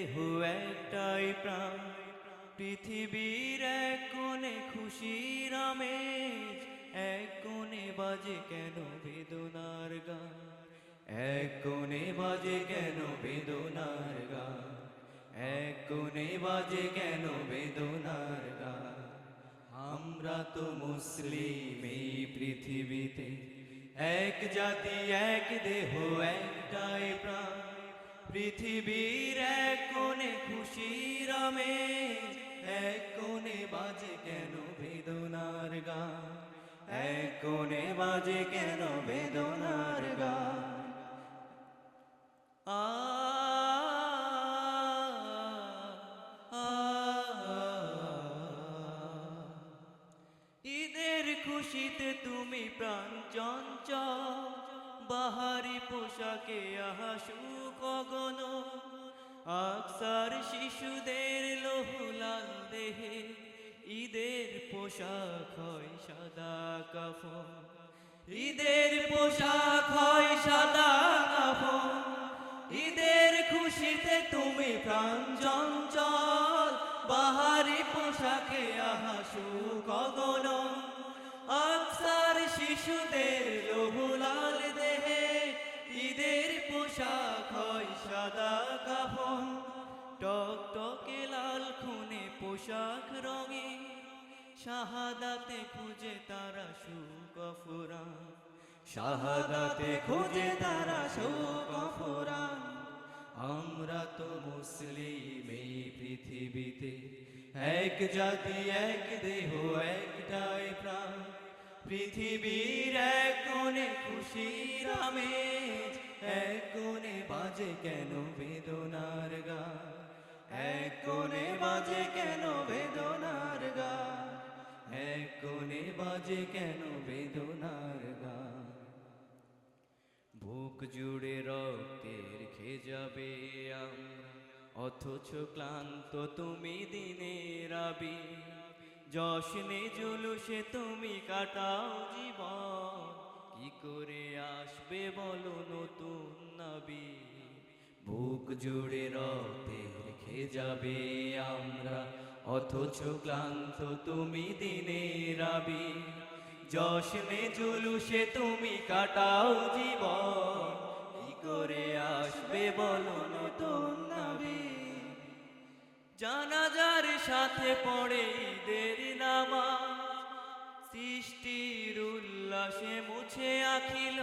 দেহ একটাই প্রাণ, পৃথিবীর এক কোণে খুশির আমেজ, এক কোণে বাজে কেন বেদনার গান, এক কোণে বাজে কেন বেদনার গান, এক কোণে বাজে কেন বেদনার গান। আমরা তো মুসলিম এই পৃথিবীতে, এক জাতি এক দেহ একটাই প্রাণ, পৃথিবীর এক কোণে খুশির আমেজ, এক কোণে বাজে কেন বেদনার গান, এক কোণে বাজে কেন বেদনার গান। আ ঈদের খুশিতে তুমি প্রাণ চঞ্চল, বাহারি পোশাকে আহা সুখ গগন, আকসার শিশুদের লোহুলাল দেহে ঈদের পোশাক হয় সাদা কাফন, ঈদের পোশাক হয় সাদা কাফন। ঈদের খুশিতে তুমি প্রাণ চঞ্চল, বাহারি পোশাকে আহা সুখ গগন, আকসার শিশুদের লোহুলাল দেহে ঈদের পোশাক হয় সাদা কাফন। টকটকে লাল খুনে পোশাক রঙে, শাহাদাতে খুঁজে তারা সুখ ফুরান, শাহাদাতে খুঁজে তারা সুখ ফুরান। আমরা তো মুসলিম এই পৃথিবীতে, এক জাতি এক দেহ একটাই প্রাণ, পৃথিবীর এক কোণে খুশির আমেজ, এক কোণে বাজে কেন বেদনার গান, এক কোণে বাজে কেন বেদনার গান, এক কোণে বাজে কেন বেদনার গান। বুক জুড়ে রক্তের খেয়ে যাবে আমরা, অথচ ক্লান্ত তুমি দিনের আবির, জশ্নে জুলুসে তুমি কাটাও জীবন, কি করে আসবে বলো নতুন নবী। বুক জুড়ে রক্তের খেয়ে যাবে আমরা, অথচ ক্লান্ত তুমি দিনের আবির, জশ্নে জুলুসে তুমি কাটাও জীবন, কি করে আসবে বলো নতুন নবী। জানাজার সাথে পড়ে ঈদের নামাজ, সৃষ্টির উল্লাসে মুছে আখিল,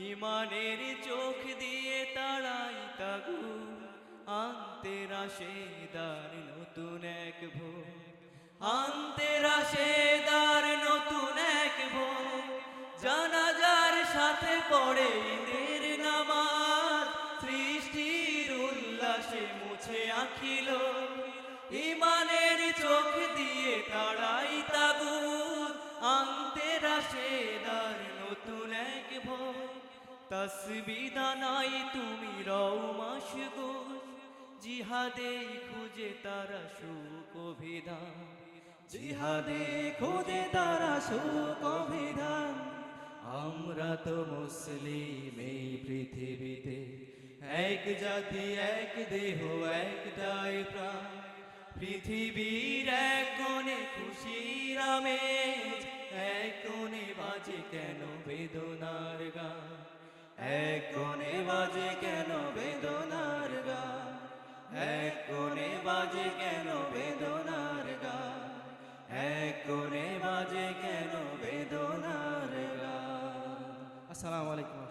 ইমানের চোখ দিয়ে তাড়াই তাগু, আনতে রাশেদার নতুন এক ভোর, আনতে রাশেদার নতুন এক ভোর। জানাজার সাথে পড়ে ঈদের নামাজ, সৃষ্টির উল্লাসে মুছে আখিল, ইমানের চোখ দিয়ে তাড়াই তাগুত, আনতে রাশেদার নতুন এক ভোর। তসবিহ দানাই তুমি রও মাশগুল, জিহাদে খুঁজে তারা সুখ অভিধান, জিহাদে খুঁজে তারা সুখ অভিধান। আমরা তো মুসলিম এই পৃথিবীতে, এক জাতি এক দেহ একটাই প্রাণ, পৃথিবীর এক কোণে খুশির আমেজ, এক কোণে বাজে কেন বেদনার গান, এক কোণে বাজে কেন বেদনার গান, এক কোণে বাজে কেন বেদনার গান, এক কোণে বাজে কেন বেদনার গান। আসসালামু আলাইকুম।